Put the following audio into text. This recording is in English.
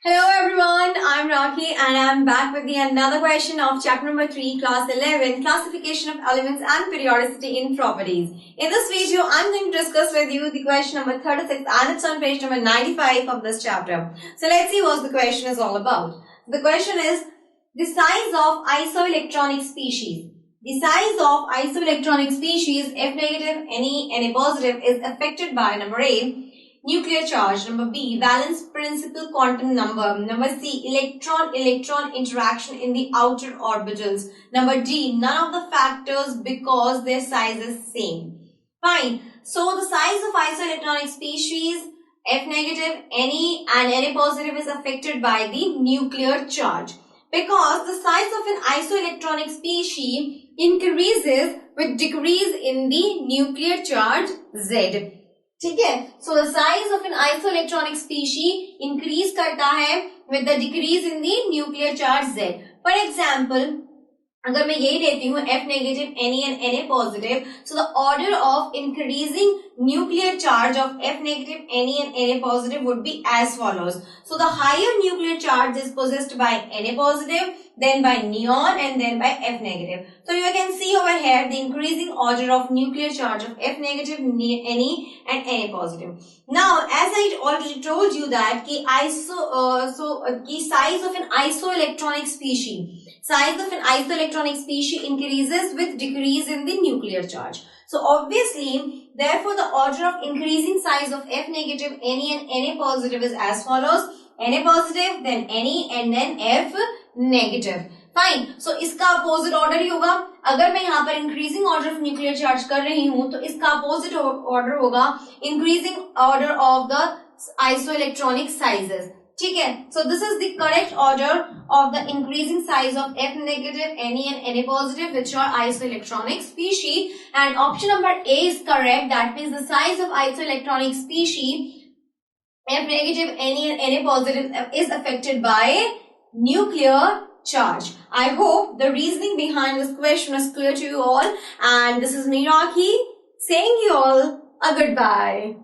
Hello everyone, I'm Rocky and I'm back with another question of chapter number 3, class 11, classification of elements and periodicity in properties. In this video, I'm going to discuss with you the question number 36 and it's on page number 95 of this chapter. So let's see what the question is all about. The question is the size of isoelectronic species. The size of isoelectronic species, F negative, Na positive, is affected by number A, nuclear charge, number B, valence principal quantum number C, electron interaction in the outer orbitals, number D, none of the factors because their size is same. Fine. So the size of isoelectronic species F negative, Na and Na positive is affected by the nuclear charge because the size of an isoelectronic species increases with decrease in the nuclear charge Z. ठीक है, so the size of an isoelectronic species increase करता है with the decrease in the nuclear charge Z. For example, अगर मैं यही लेती हूँ F negative, Na and Na positive, so the order of increasing nuclear charge of F negative, Na and Na positive would be as follows. So the higher nuclear charge is possessed by Na positive, then by neon and then by F negative. So you can see over here the increasing order of nuclear charge of F negative, Na and Na positive. Now as I already told you that ki size of an isoelectronic species. Size of an isoelectronic species increases with decrease in the nuclear charge. So obviously, therefore the order of increasing size of F negative, Na and Na positive is as follows. Na positive, then Na and then F negative. Fine. So इसका opposite order ही होगा. अगर मैं यहाँ पर increasing order of nuclear charge कर रही हूँ तो इसका opposite order होगा increasing order of the isoelectronic sizes. ठीक है, so this is the correct order of the increasing size of F negative, Na and Na positive, which are isoelectronic species, and option number A is correct. That means the size of isoelectronic species F negative, Na and Na positive is affected by nuclear charge. I hope the reasoning behind this question is clear to you all, and this is me, Rocky, saying you all a goodbye.